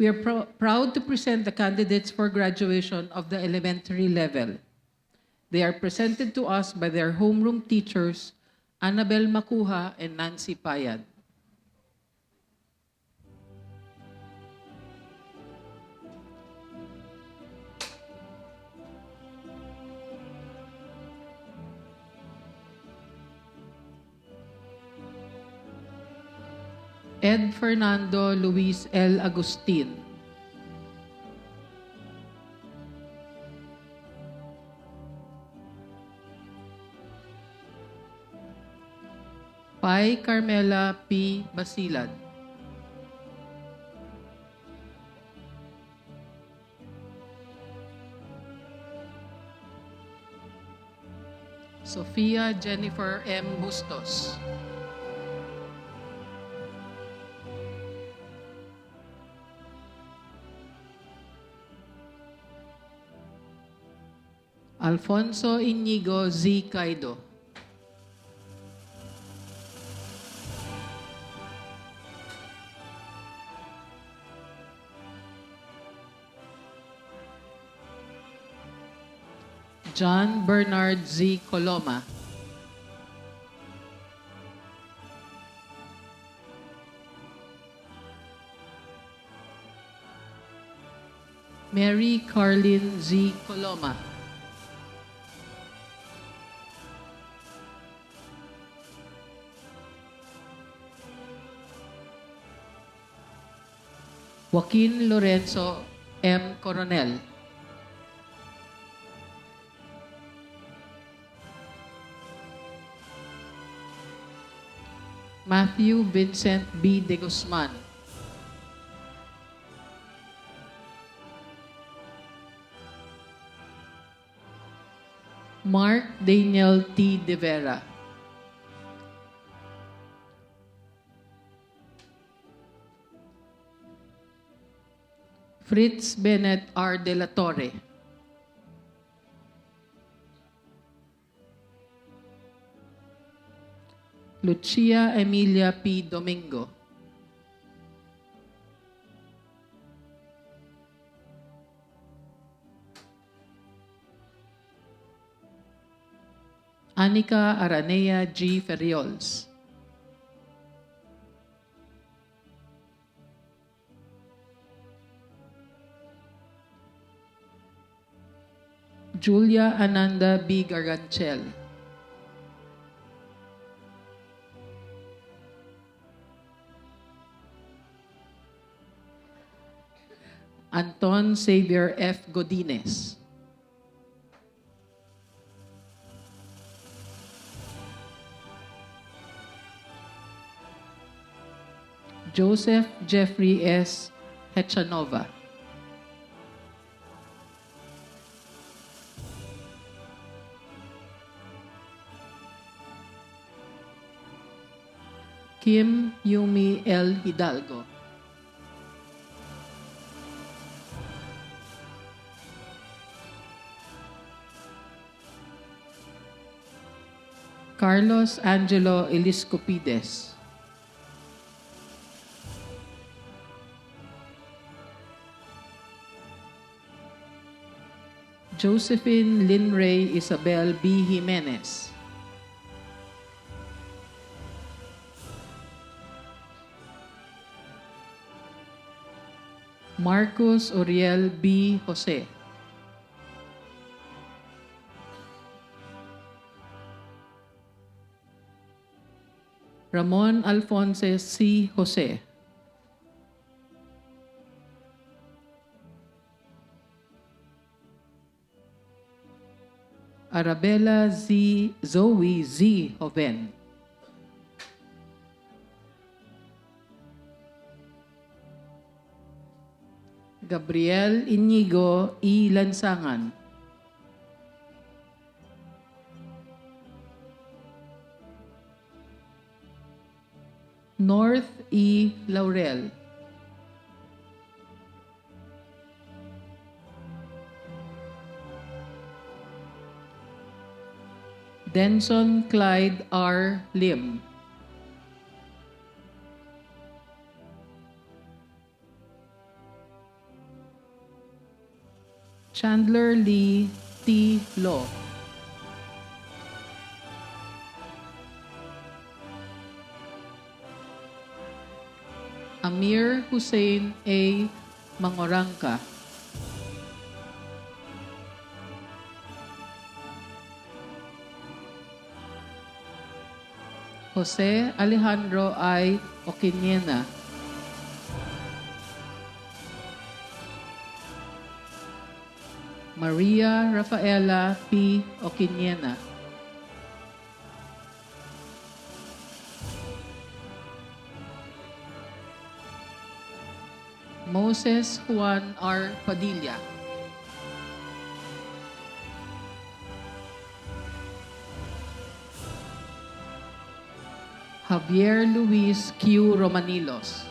We are proud to present the candidates for graduation of the elementary level. They are presented to us by their homeroom teachers, Annabel Makuha and Nancy Payad. Ed Fernando Luis L. Agustin. Pai Carmela P. Basilad. Sofia Jennifer M. Bustos. Alfonso Inigo Z. Caido. John Bernard Z. Coloma. Mary Carlin Z. Coloma. Joaquin Lorenzo M. Coronel. Matthew Vincent B. De Guzman. Mark Daniel T. De Vera. Fritz Bennett R. De La Torre. Lucia Emilia P. Domingo. Anika Aranea G. Ferriols. Julia Ananda B. Garganchel. Anton Xavier F. Godinez. Joseph Jeffrey S. Hechanova. Kim Yumi L. Hidalgo. Carlos Angelo Eliscopides. Josephine Linray Isabel B. Jimenez. Marcos Uriel B. Jose. Ramon Alfonso C. Jose. Arabella Z. Zoe Z. Joven. Gabriel Inigo E. Lansangan. North E. Laurel. Denson Clyde R. Lim. Chandler Lee T. Law. Amir Hussein A. Mangorangka. Jose Alejandro I. Oquiniena. Maria Rafaela P. Oquiniena. Moses Juan R. Padilla. Javier Luis Q. Romanilos.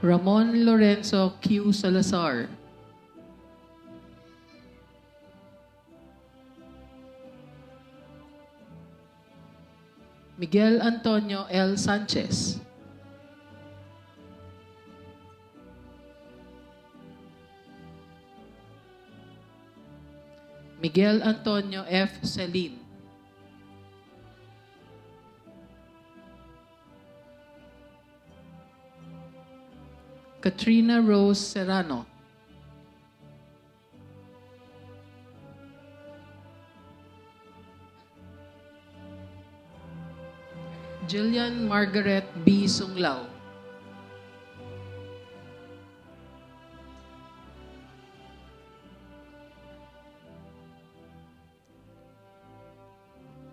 Ramon Lorenzo Q. Salazar. Miguel Antonio L. Sanchez. Miguel Antonio F. Celine. Katrina Rose Serrano. Jillian Margaret B. Sunglao.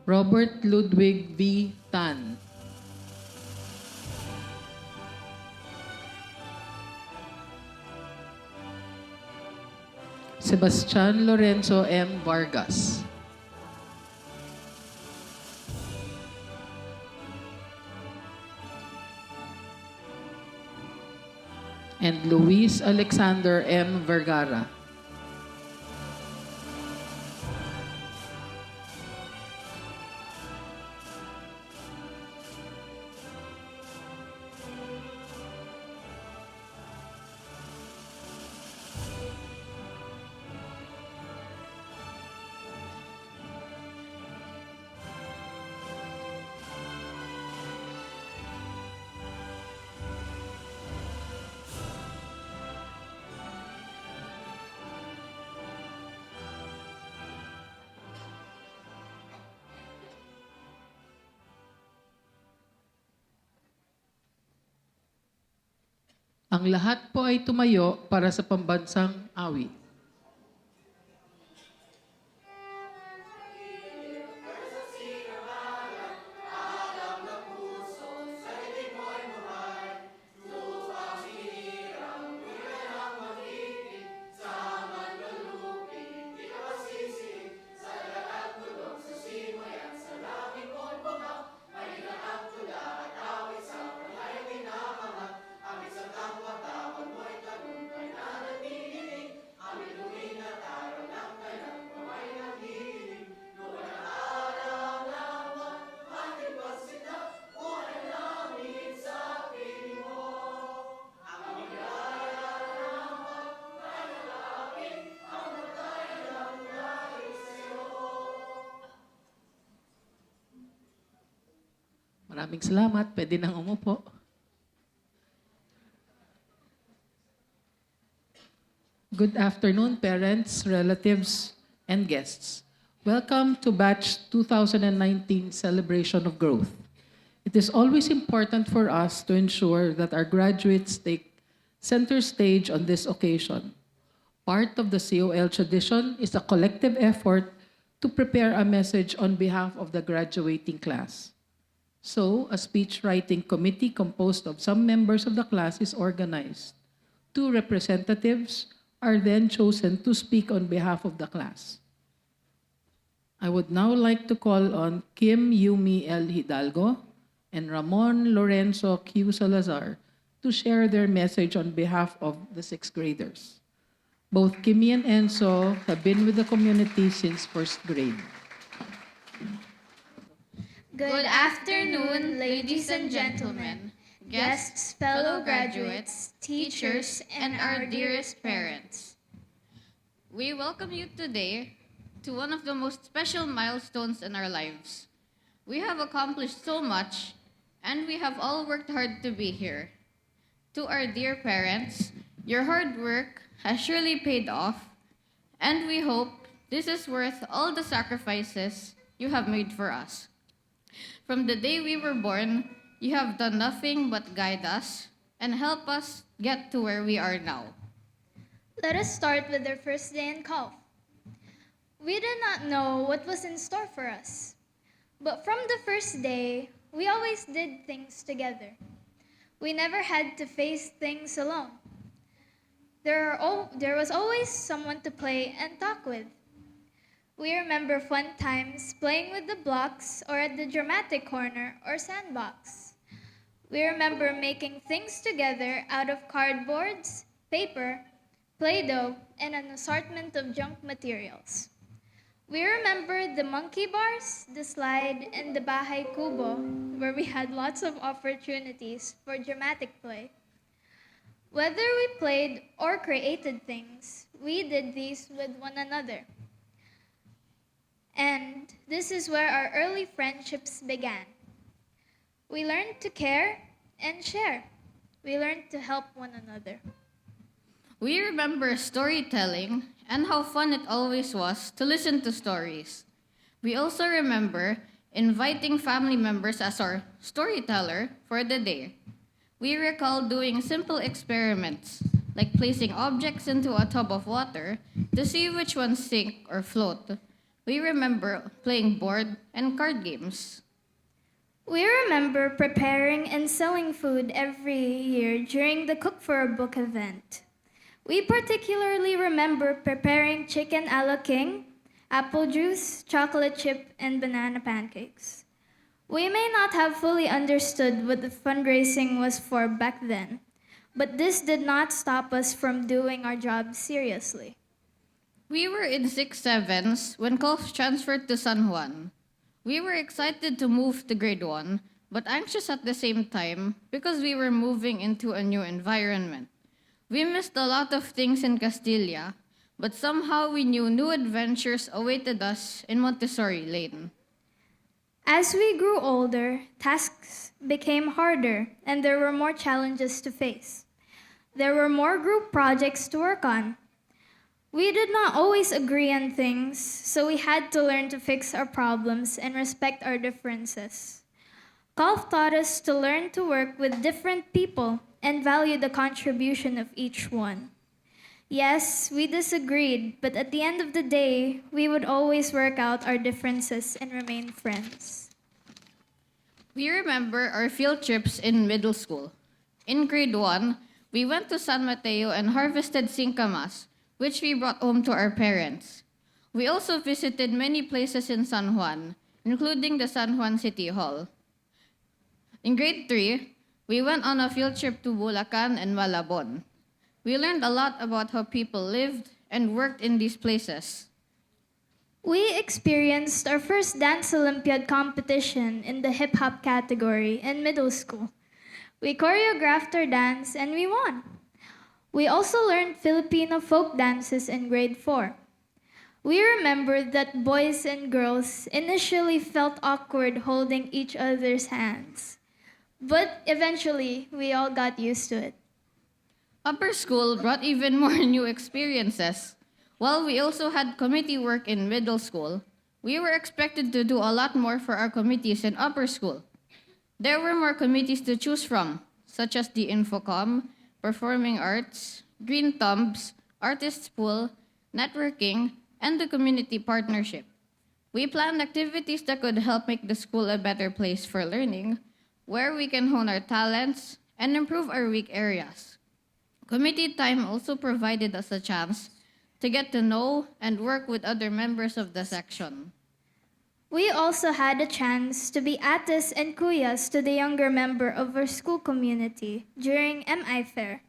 Robert Ludwig V. Tan. Sebastian Lorenzo M. Vargas. And Luis Alexander M. Vergara. Ang lahat po ay tumayo para sa pambansang awit. Maraming salamat. Pwede nang umupo. Good afternoon, parents, relatives, and guests. Welcome to Batch 2019 Celebration of Growth. It is always important for us to ensure that our graduates take center stage on this occasion. Part of the COL tradition is a collective effort to prepare a message on behalf of the graduating class. So, a speech writing committee composed of some members of the class is organized. 2 representatives are then chosen to speak on behalf of the class. I would now like to call on Kim Yumi L. Hidalgo and Ramon Lorenzo Q. Salazar to share their message on behalf of the 6th graders. Both Kimmy and Enzo have been with the community since 1st grade. Good afternoon, ladies and gentlemen, guests, fellow graduates, teachers, and our dearest parents. We welcome you today to one of the most special milestones in our lives. We have accomplished so much, and we have all worked hard to be here. To our dear parents, your hard work has surely paid off, and we hope this is worth all the sacrifices you have made for us. From the day we were born, you have done nothing but guide us and help us get to where we are now. Let us start with our first day in COLF. We did not know what was in store for us, but from the first day, we always did things together. We never had to face things alone. There was always someone to play and talk with. We remember fun times playing with the blocks or at the dramatic corner or sandbox. We remember making things together out of cardboards, paper, Play-Doh, and an assortment of junk materials. We remember the monkey bars, the slide, and the Bahay Kubo, where we had lots of opportunities for dramatic play. Whether we played or created things, we did these with one another. And this is where our early friendships began. We learned to care and share. We learned to help one another. We remember storytelling and how fun it always was to listen to stories. We also remember inviting family members as our storyteller for the day. We recall doing simple experiments, like placing objects into a tub of water to see which ones sink or float. We remember playing board and card games. We remember preparing and selling food every year during the Cook for a Book event. We particularly remember preparing chicken a la king, apple juice, chocolate chip, and banana pancakes. We may not have fully understood what the fundraising was for back then, but this did not stop us from doing our job seriously. We were in 6/7s when COLF transferred to San Juan. We were excited to move to grade 1, but anxious at the same time because we were moving into a new environment. We missed a lot of things in Castilla, but somehow we knew new adventures awaited us in Montessori Lane. As we grew older, tasks became harder and there were more challenges to face. There were more group projects to work on. We did not always agree on things, so we had to learn to fix our problems and respect our differences. COLF taught us to learn to work with different people and value the contribution of each one. Yes, we disagreed, but at the end of the day, we would always work out our differences and remain friends. We remember our field trips in middle school. In grade 1, we went to San Mateo and harvested singkamas, which we brought home to our parents. We also visited many places in San Juan, including the San Juan City Hall. In grade 3, we went on a field trip to Bulacan and Malabon. We learned a lot about how people lived and worked in these places. We experienced our first dance Olympiad competition in the hip-hop category in middle school. We choreographed our dance and we won. We also learned Filipino folk dances in grade 4. We remember that boys and girls initially felt awkward holding each other's hands. But eventually, we all got used to it. Upper school brought even more new experiences. While we also had committee work in middle school, we were expected to do a lot more for our committees in upper school. There were more committees to choose from, such as the Infocom, Performing Arts, Green Thumbs, Artists Pool, Networking, and the Community Partnership. We planned activities that could help make the school a better place for learning, where we can hone our talents and improve our weak areas. Committee time also provided us a chance to get to know and work with other members of the section. We also had a chance to be ates and kuyas to the younger member of our school community during MI Fair.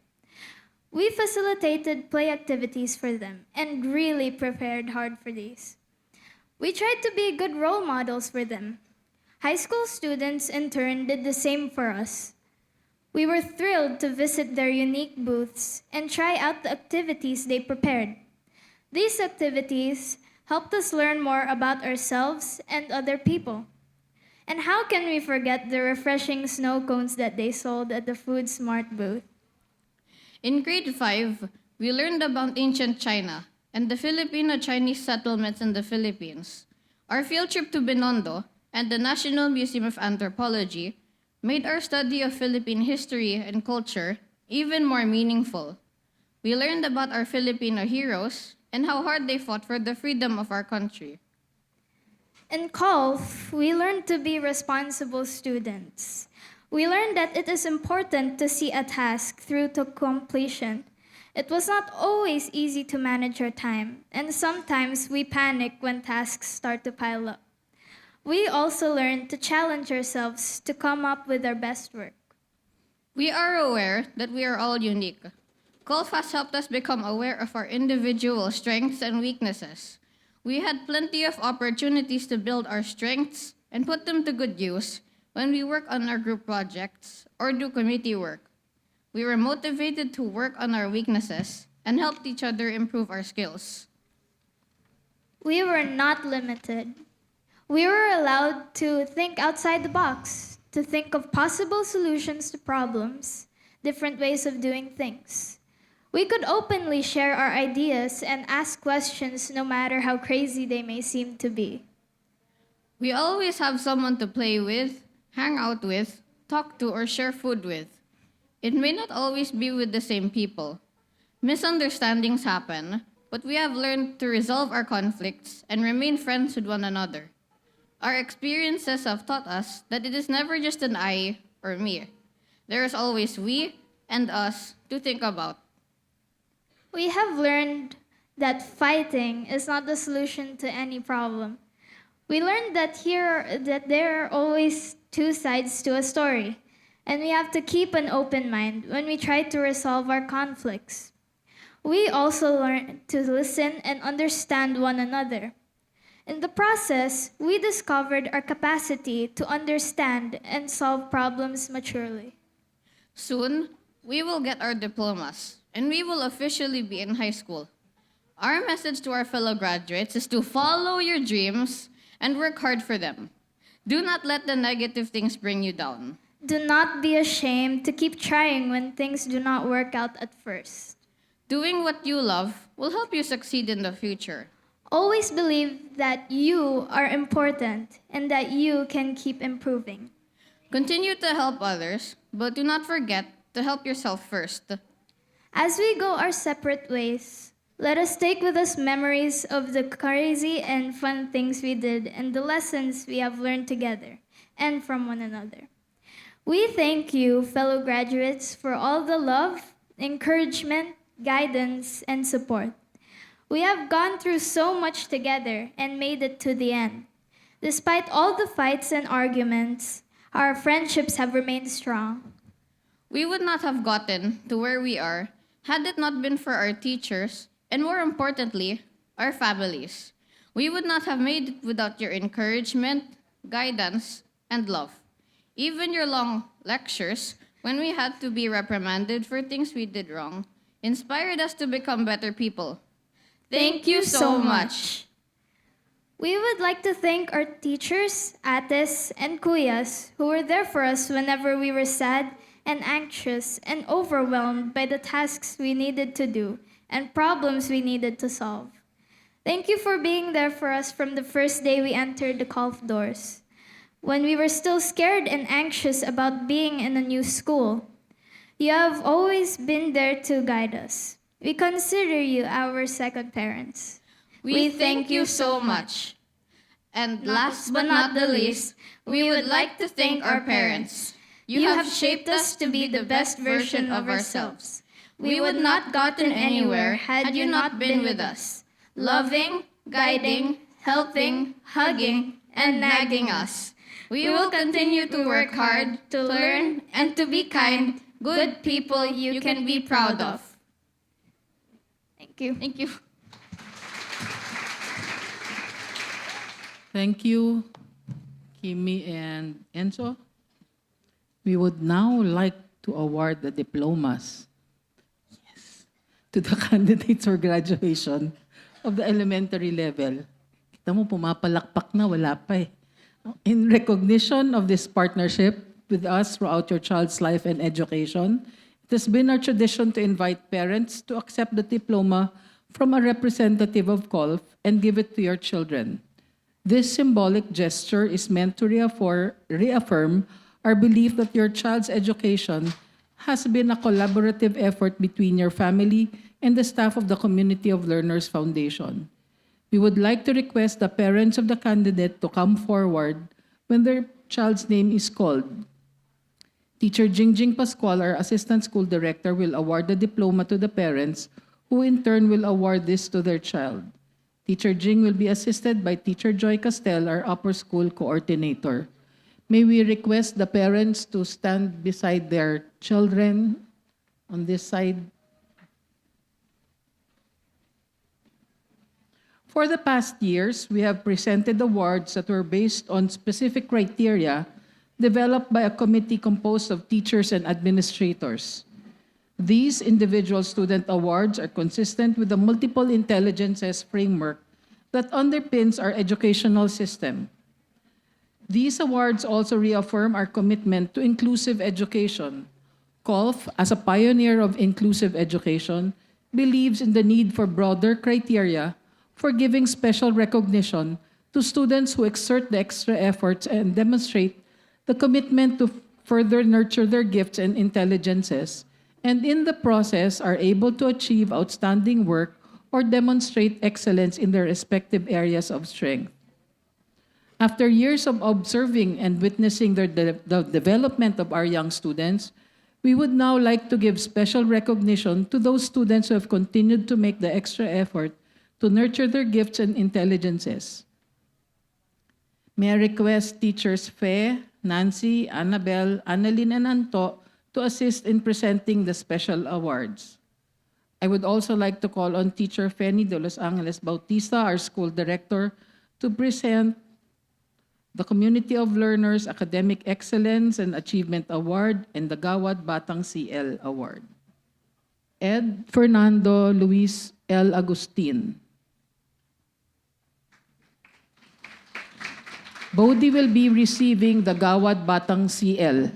We facilitated play activities for them and really prepared hard for these. We tried to be good role models for them. High school students, in turn, did the same for us. We were thrilled to visit their unique booths and try out the activities they prepared. These activities helped us learn more about ourselves and other people. And how can we forget the refreshing snow cones that they sold at the Food Smart booth? In grade 5, we learned about ancient China and the Filipino-Chinese settlements in the Philippines. Our field trip to Binondo and the National Museum of Anthropology made our study of Philippine history and culture even more meaningful. We learned about our Filipino heroes and how hard they fought for the freedom of our country. In COLF, we learned to be responsible students. We learned that it is important to see a task through to completion. It was not always easy to manage our time, and sometimes we panic when tasks start to pile up. We also learned to challenge ourselves to come up with our best work. We are aware that we are all unique. COLF has helped us become aware of our individual strengths and weaknesses. We had plenty of opportunities to build our strengths and put them to good use when we work on our group projects or do committee work. We were motivated to work on our weaknesses and helped each other improve our skills. We were not limited. We were allowed to think outside the box, to think of possible solutions to problems, different ways of doing things. We could openly share our ideas and ask questions no matter how crazy they may seem to be. We always have someone to play with, hang out with, talk to, or share food with. It may not always be with the same people. Misunderstandings happen, but we have learned to resolve our conflicts and remain friends with one another. Our experiences have taught us that it is never just an I or me. There is always we and us to think about. We have learned that fighting is not the solution to any problem. We learned that there are always two sides to a story, and we have to keep an open mind when we try to resolve our conflicts. We also learned to listen and understand one another. In the process, we discovered our capacity to understand and solve problems maturely. Soon, we will get our diplomas, and we will officially be in high school. Our message to our fellow graduates is to follow your dreams and work hard for them. Do not let the negative things bring you down. Do not be ashamed to keep trying when things do not work out at first. Doing what you love will help you succeed in the future. Always believe that you are important and that you can keep improving. Continue to help others, but do not forget to help yourself first. As we go our separate ways, let us take with us memories of the crazy and fun things we did and the lessons we have learned together and from one another. We thank you, fellow graduates, for all the love, encouragement, guidance, and support. We have gone through so much together and made it to the end. Despite all the fights and arguments, our friendships have remained strong. We would not have gotten to where we are had it not been for our teachers and, more importantly, our families. We would not have made it without your encouragement, guidance, and love. Even your long lectures, when we had to be reprimanded for things we did wrong, inspired us to become better people. Thank you so much. We would like to thank our teachers, ates, and kuyas who were there for us whenever we were sad and anxious and overwhelmed by the tasks we needed to do and problems we needed to solve. Thank you for being there for us from the first day we entered the COLF doors, when we were still scared and anxious about being in a new school. You have always been there to guide us. We consider you our second parents. We thank you so much. And last but not the least, we would like to thank our parents. You have shaped us to be the best version of ourselves. We would not gotten anywhere had you not been with us, loving, guiding, helping, hugging, and nagging us. We will continue to work hard, to learn, and to be kind, good people you can be proud of. Thank you. Thank you. Thank you, Kimi and Enzo. We would now like to award the diplomas to the candidates for graduation of the elementary level. Kita mo, pumapalakpak na, wala pa eh. In recognition of this partnership with us throughout your child's life and education, it has been our tradition to invite parents to accept the diploma from a representative of COLF and give it to your children. This symbolic gesture is meant to reaffirm our belief that your child's education has been a collaborative effort between your family and the staff of the Community of Learners Foundation. We would like to request the parents of the candidate to come forward when their child's name is called. Teacher Jingjing Pascual, our Assistant School Director, will award the diploma to the parents, who in turn will award this to their child. Teacher Jing will be assisted by Teacher Joy Castel, our Upper School Coordinator. May we request the parents to stand beside their children on this side. For the past years, we have presented awards that were based on specific criteria developed by a committee composed of teachers and administrators. These individual student awards are consistent with the multiple intelligences framework that underpins our educational system. These awards also reaffirm our commitment to inclusive education. COLF, as a pioneer of inclusive education, believes in the need for broader criteria for giving special recognition to students who exert the extra efforts and demonstrate the commitment to further nurture their gifts and intelligences, and in the process are able to achieve outstanding work or demonstrate excellence in their respective areas of strength. After years of observing and witnessing the development of our young students, we would now like to give special recognition to those students who have continued to make the extra effort to nurture their gifts and intelligences. May I request teachers Fe, Nancy, Annabelle, Annalyn, and Anto to assist in presenting the special awards. I would also like to call on Teacher Feni de Los Angeles Bautista, our school director, to present the Community of Learners Academic Excellence and Achievement Award and the Gawad Batang CL Award. Ed Fernando Luis L. Agustin. Bodhi will be receiving the Gawad Batang CL.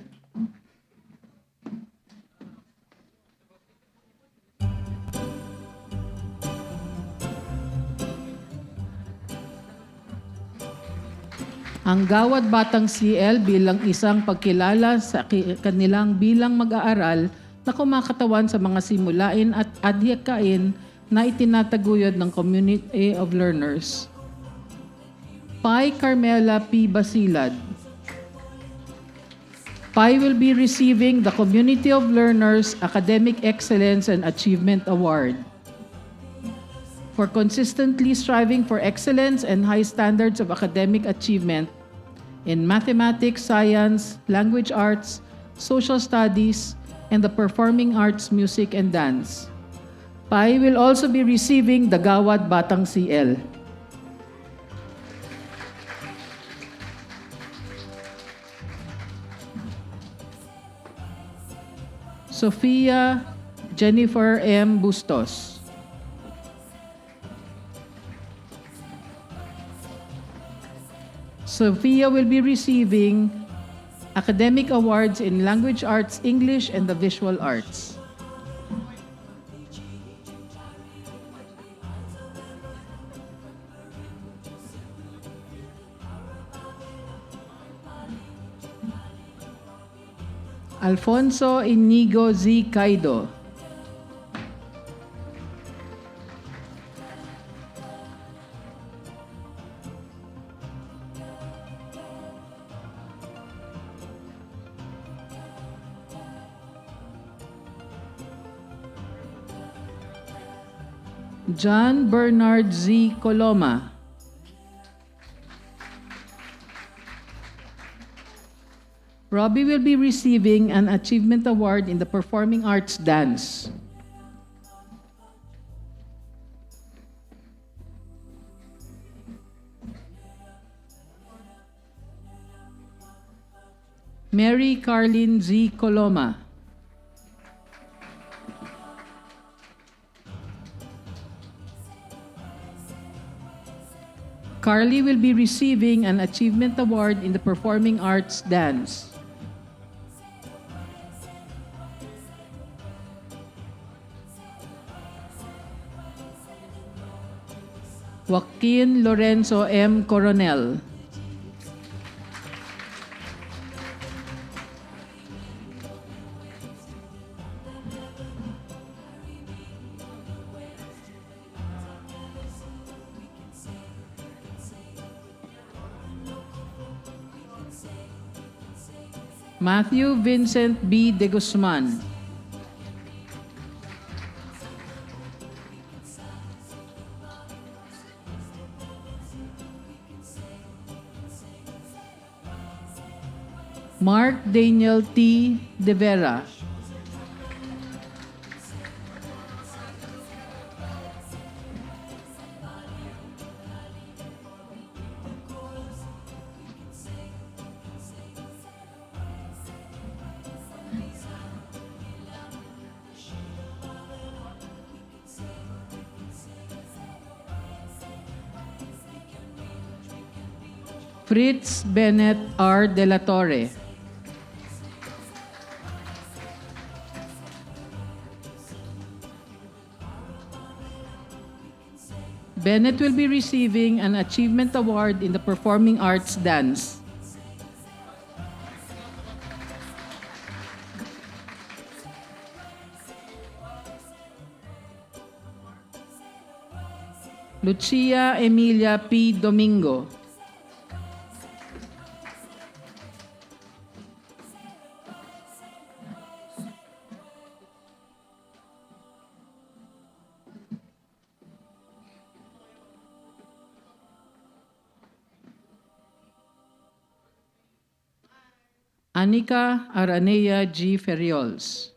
Ang Gawad Batang CL bilang isang pagkilala sa kanilang bilang mag-aaral na kumakatawan sa mga simulain at adhikain na itinataguyod ng Community of Learners. Pai Carmela P. Basilad. Pai will be receiving the Community of Learners Academic Excellence and Achievement Award. For consistently striving for excellence and high standards of academic achievement in mathematics, science, language arts, social studies, and the performing arts, music, and dance. Pai will also be receiving the Gawad Batang CL. Sophia Jennifer M. Bustos. Sophia will be receiving academic awards in language arts, English, and the visual arts. Alfonso Inigo Z. Caido. John Bernard Z. Coloma. Robbie will be receiving an achievement award in the performing arts dance. Mary Carlin Z. Coloma. Carly will be receiving an Achievement Award in the Performing Arts Dance. Joaquin Lorenzo M. Coronel. Matthew Vincent B. De Guzman. Mark Daniel T. De Vera. Fritz Bennett R. De la Torre. Bennett will be receiving an Achievement Award in the Performing Arts Dance. Lucia Emilia P. Domingo. Anika Aranea G. Ferriols.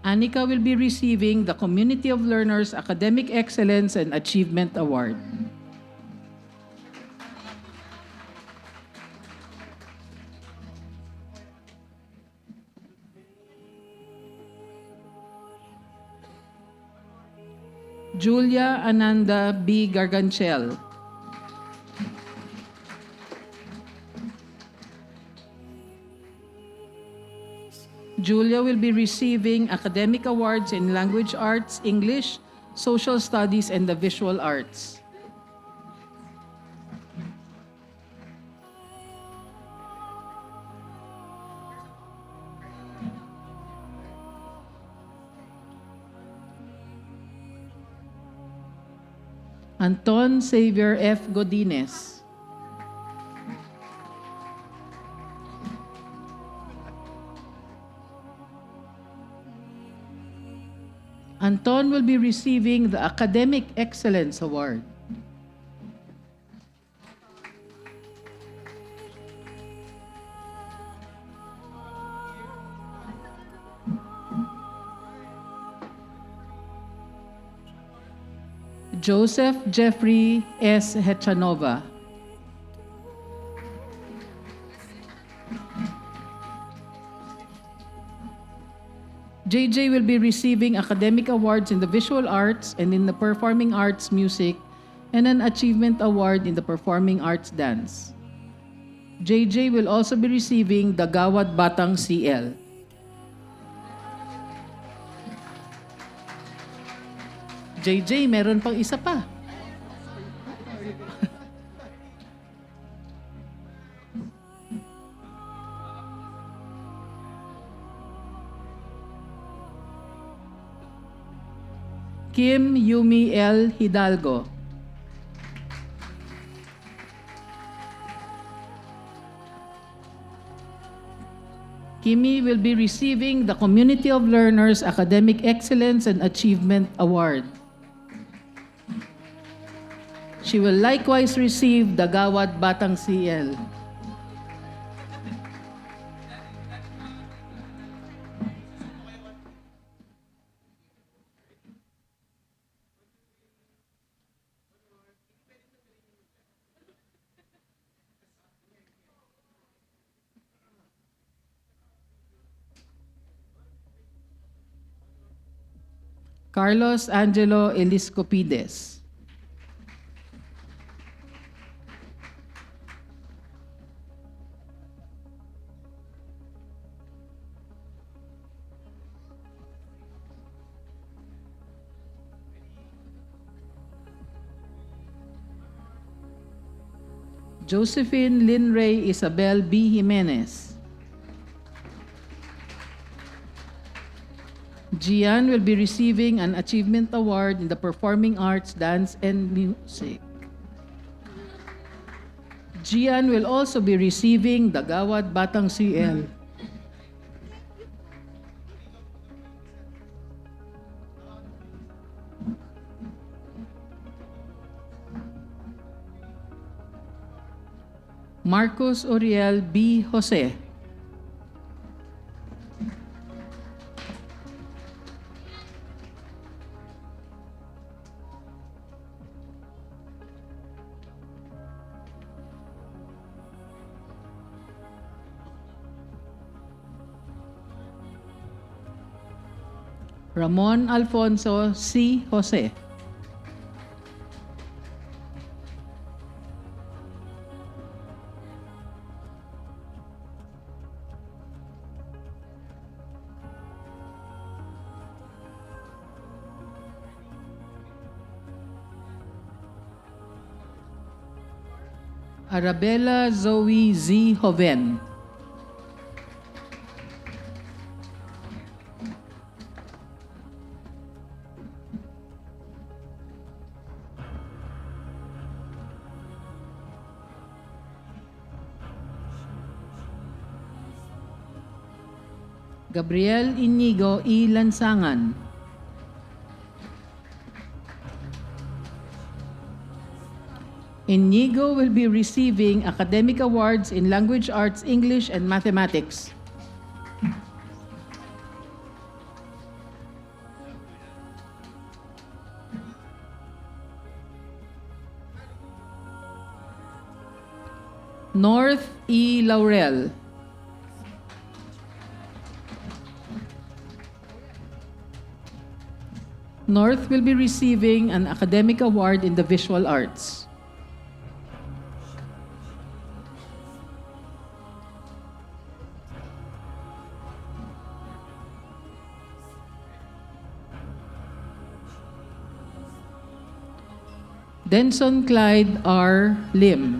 Anika will be receiving the Community of Learners Academic Excellence and Achievement Award. Julia Ananda B. Garganchel. Julia will be receiving academic awards in language arts, English, social studies, and the visual arts. Anton Xavier F. Godinez. Anton will be receiving the Academic Excellence Award. Joseph Jeffrey S. Hechanova. JJ will be receiving academic awards in the visual arts and in the performing arts music and an achievement award in the performing arts dance. JJ will also be receiving the Gawad Batang CL. JJ, meron pang isa pa. Kim Yumi L. Hidalgo. Kimi will be receiving the Community of Learners Academic Excellence and Achievement Award. She will likewise receive the Gawad Batang CL. Carlos Angelo Eliscopides. Josephine Linray Isabel B. Jimenez. Gian will be receiving an Achievement Award in the Performing Arts, Dance, and Music. Gian will also be receiving the Gawad Batang CL. Marcos Oriel B. Jose. Ramon Alfonso C. Jose. Arabella Zoe Z. Joven. Gabriel Inigo E. Lansangan. Inigo will be receiving academic awards in language arts, English, and mathematics. North E. Laurel. North will be receiving an academic award in the visual arts. Denson Clyde R. Lim.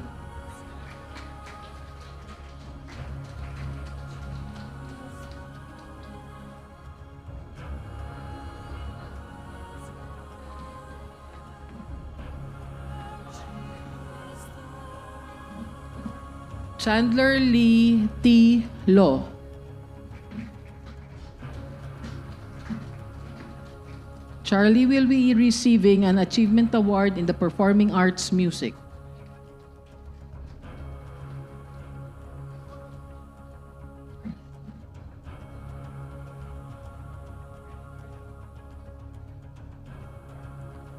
Chandler Lee T. Lo. Charlie will be receiving an Achievement Award in the Performing Arts Music.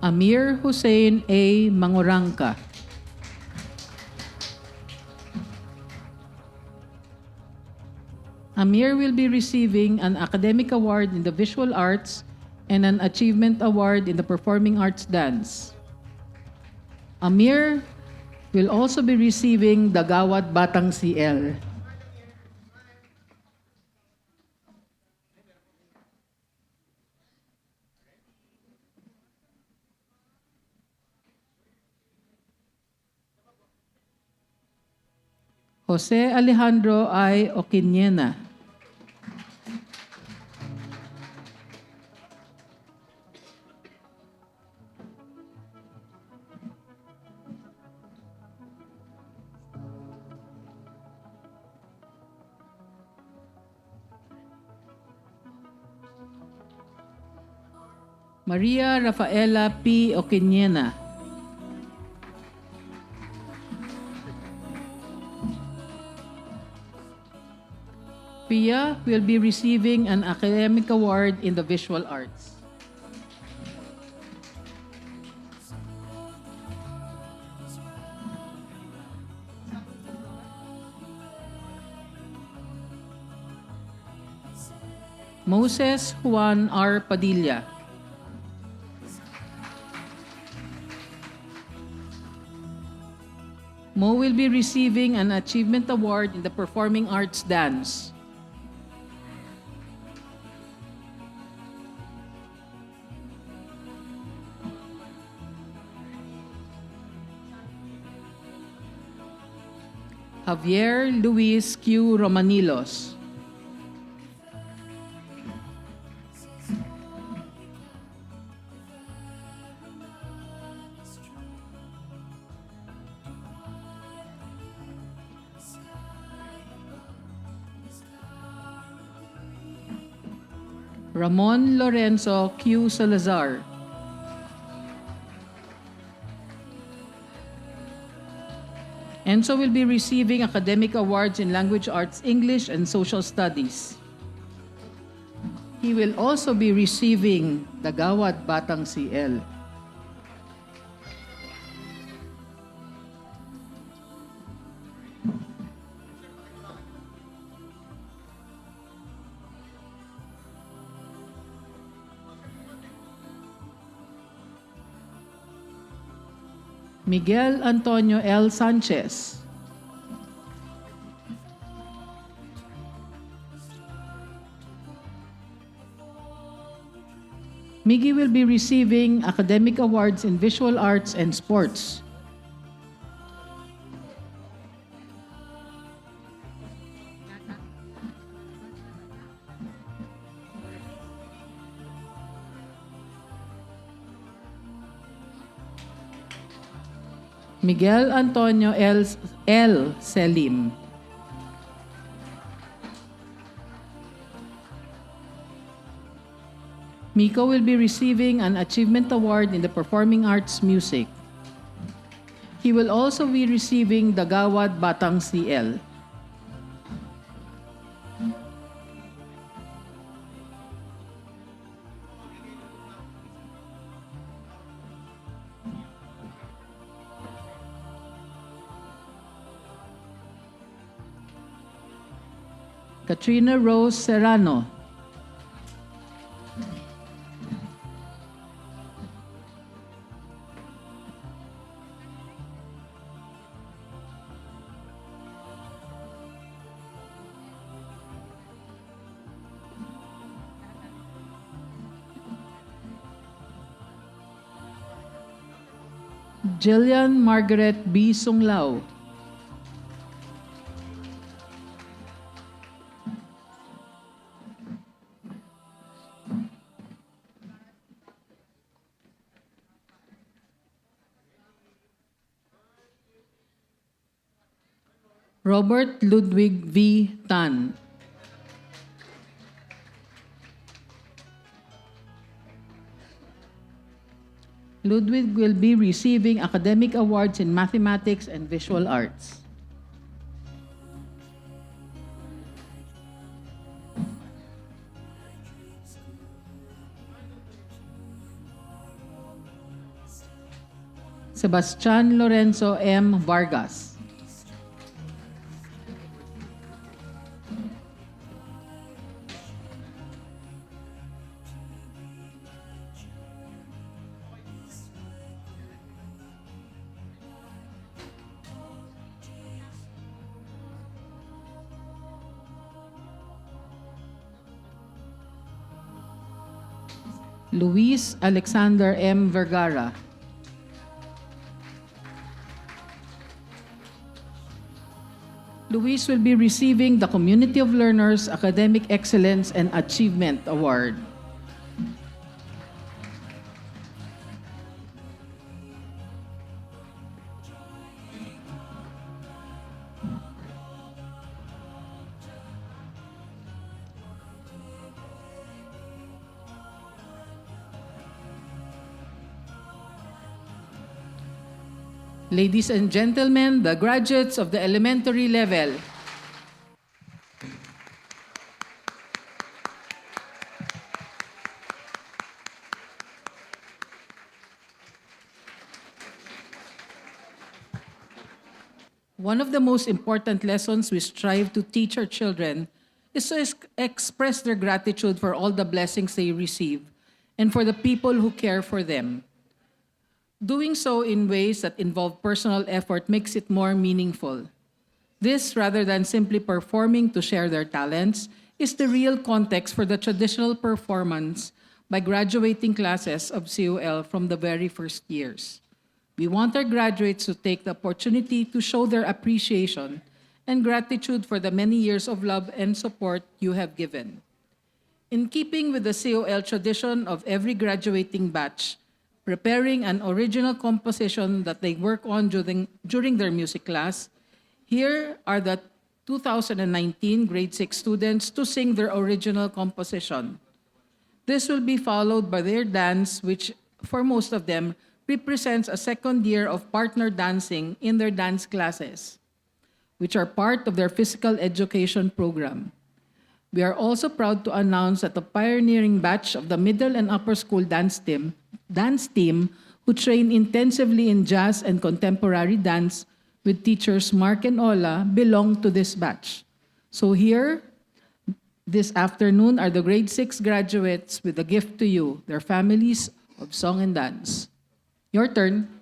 Amir Hussein A. Mangorangka. Amir will be receiving an academic award in the visual arts and an achievement award in the performing arts dance. Amir will also be receiving the Gawad Batang CL. Jose Alejandro I. Oquinena. Maria Rafaela P. Oquinena. Pia will be receiving an academic award in the visual arts. Moses Juan R. Padilla. Mo will be receiving an achievement award in the performing arts dance. Javier Luis Q. Romanilos. Ramon Lorenzo Q. Salazar. Enzo will be receiving academic awards in language arts, English, and social studies. He will also be receiving the Gawad Batang CL. Miguel Antonio L. Sanchez. Miggy will be receiving academic awards in visual arts and sports. Miguel Antonio L. Selim. Miko will be receiving an achievement award in the performing arts music. He will also be receiving the Gawad Batang CL. Katrina Rose Serrano. Jillian Margaret B. Sunglao. Robert Ludwig V. Tan. Ludwig will be receiving academic awards in mathematics and visual arts. Sebastian Lorenzo M. Vargas. Luis Alexander M. Vergara. Luis will be receiving the Community of Learners Academic Excellence and Achievement Award. Ladies and gentlemen, the graduates of the elementary level. One of the most important lessons we strive to teach our children is to express their gratitude for all the blessings they receive and for the people who care for them. Doing so in ways that involve personal effort makes it more meaningful. This, rather than simply performing to share their talents, is the real context for the traditional performance by graduating classes of COL from the very first years. We want our graduates to take the opportunity to show their appreciation and gratitude for the many years of love and support you have given. In keeping with the COL tradition of every graduating batch, preparing an original composition that they work on during their music class, here are the 2019 grade 6 students to sing their original composition. This will be followed by their dance, which for most of them represents a second year of partner dancing in their dance classes, which are part of their physical education program. We are also proud to announce that the pioneering batch of the middle and upper school dance team who train intensively in jazz and contemporary dance with teachers Mark and Ola belong to this batch. So here, this afternoon are the grade 6 graduates with a gift to you, their families of song and dance. Your turn.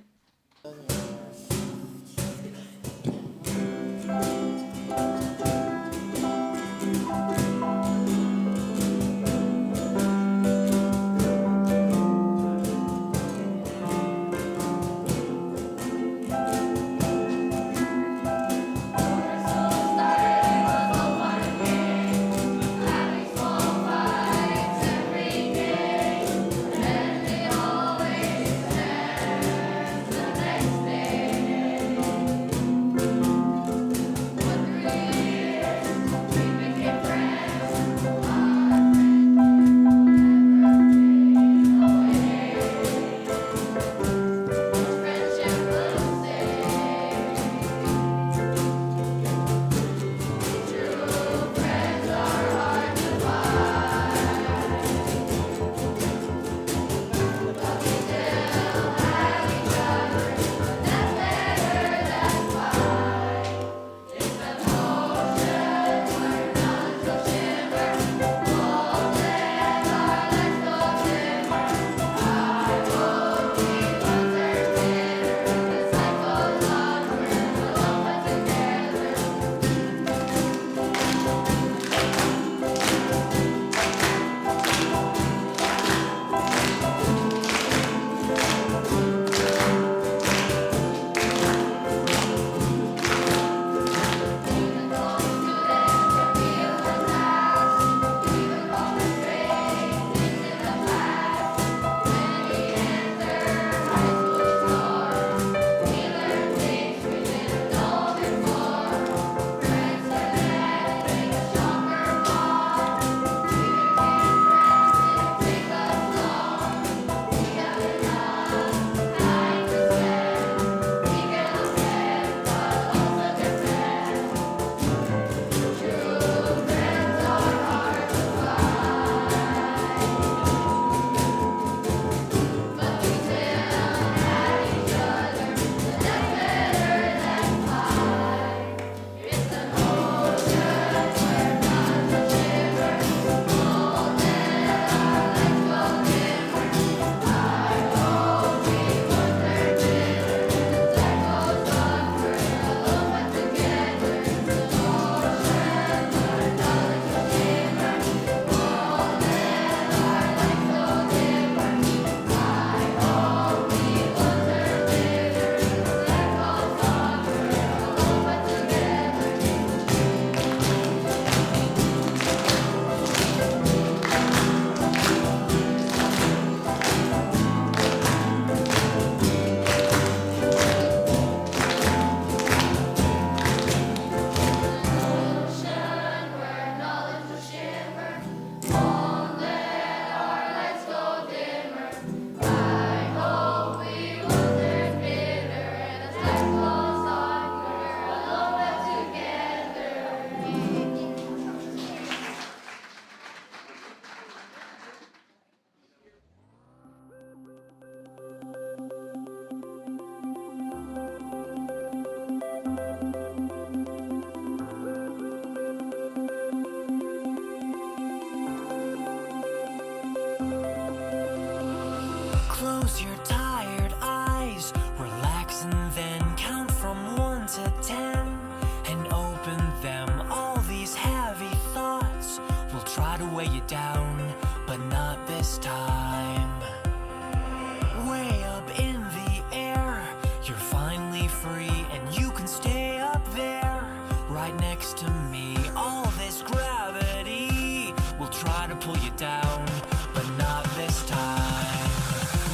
pull you down, but not this time.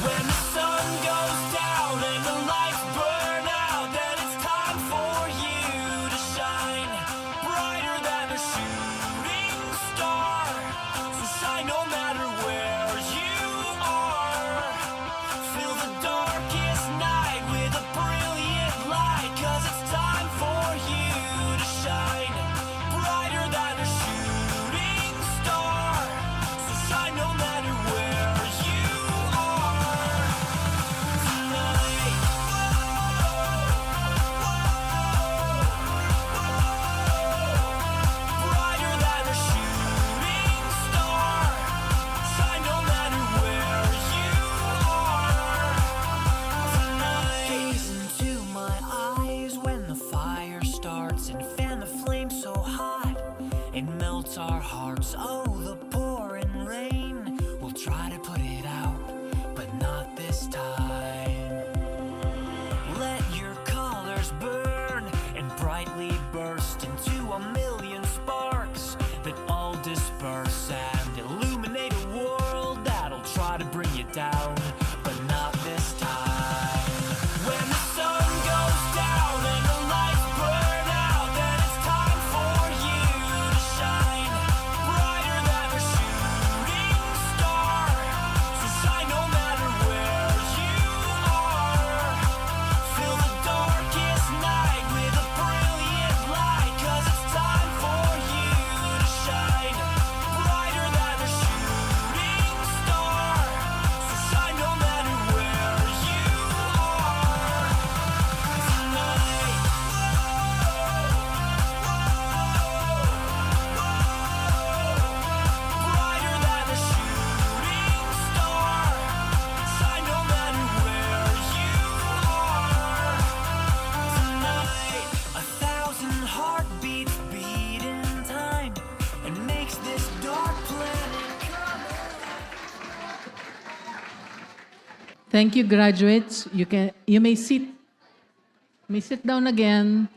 When the sun goes down and the lights burn out, then it's time for you to shine brighter than a shooting star. So shine no matter where you are. Fill the darkest night with a brilliant light, 'cause it's time for you to shine brighter than a shooting star. So shine no matter where you are. Tonight, brighter than a shooting star. Shine no matter where you are. Tonight, gaze into my eyes when the fire starts, and fan the flame so hot it melts our hearts. Oh, the pouring rain, we'll try to put it out, but not this time. Let your colors burn and brightly burst into a million sparks that all disperse and illuminate a world that'll try to bring you down, but not this time. When the sun goes down and the lights burn out, then it's time for you to shine brighter than a shooting star. So shine no matter where you are. Fill the darkest night with a brilliant light, 'cause it's time for you to shine brighter than a shooting star. So shine no matter where you are. Tonight, brighter than a shooting star. Shine no matter where you are. Tonight, 1,000 heartbeats beat in time and makes this dark planet come. Thank you, graduates. You may sit down again.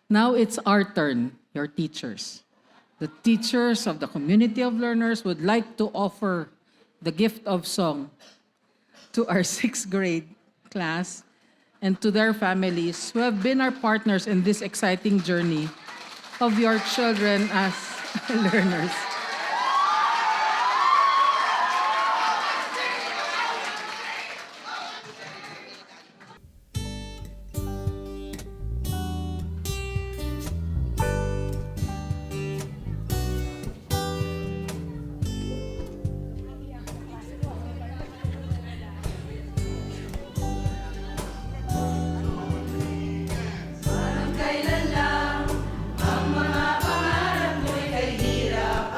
Now it's our turn, your teachers. The teachers of the community of learners would like to offer the gift of song to our 6th grade class and to their families who have been our partners in this exciting journey of your children as learners. Kailan lang ang mga pangarap mo'y kay hirap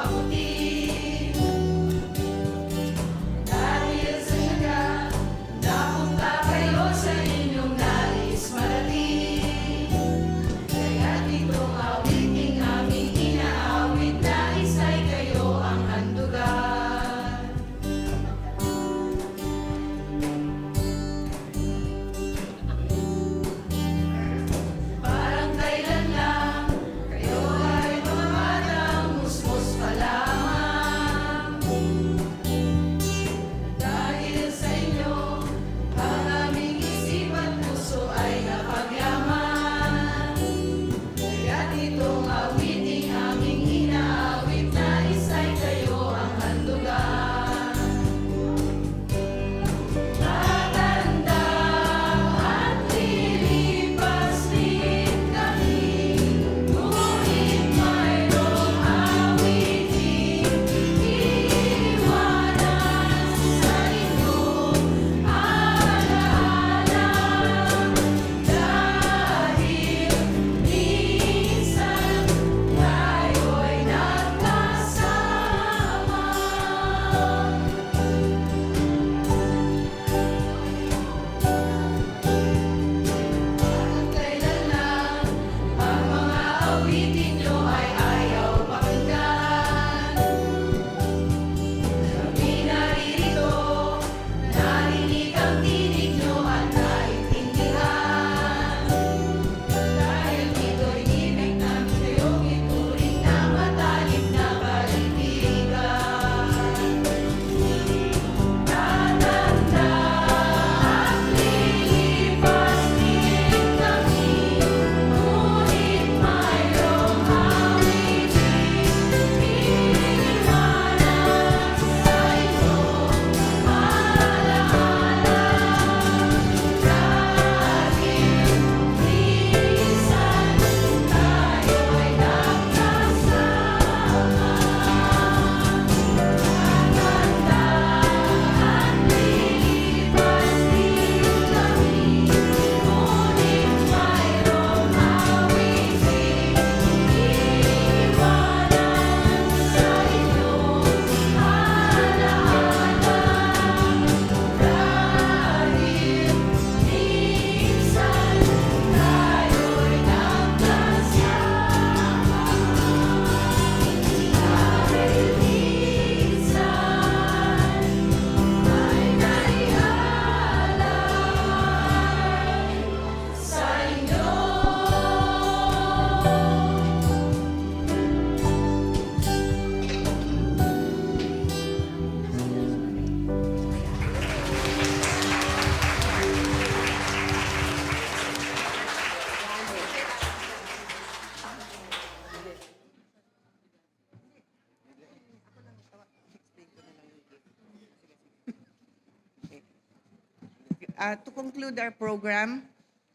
To conclude our program,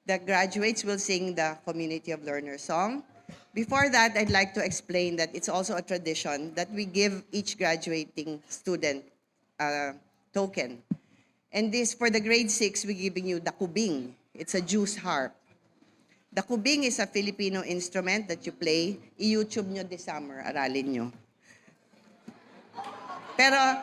the graduates will sing the Community of Learners song. Before that, I'd like to explain that it's also a tradition that we give each graduating student a token. And this, for the grade 6, we're giving you the kubing. It's a juice harp. The kubing is a Filipino instrument that you play. I-YouTube nyo this summer, aralin nyo. Pero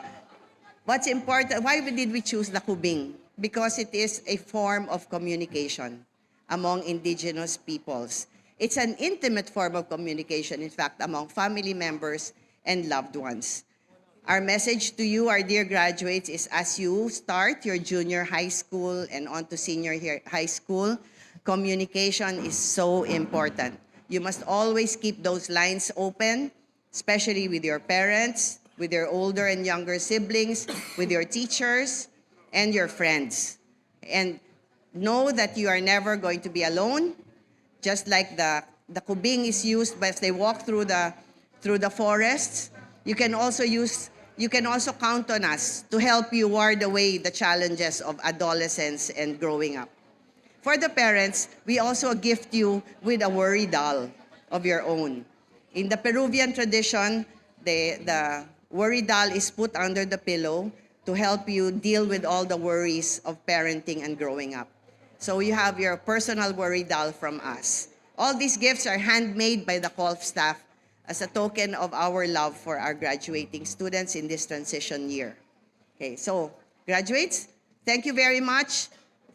what's important, why did we choose the kubing? Because it is a form of communication among indigenous peoples. It's an intimate form of communication, in fact, among family members and loved ones. Our message to you, our dear graduates, is as you start your junior high school and on to senior high school, communication is so important. You must always keep those lines open, especially with your parents, with your older and younger siblings, with your teachers, and your friends. And know that you are never going to be alone. Just like the kubing is used as they walk through the forests, you can also count on us to help you ward away the challenges of adolescence and growing up. For the parents, we also gift you with a worry doll of your own. In the Peruvian tradition, the worry doll is put under the pillow to help you deal with all the worries of parenting and growing up. So you have your personal worry doll from us. All these gifts are handmade by the COLF staff as a token of our love for our graduating students in this transition year. Okay, so graduates, thank you very much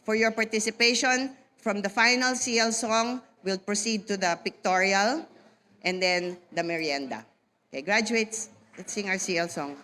for your participation. From the final CL song, we'll proceed to the pictorial and then the merienda. Okay, graduates, let's sing our CL song.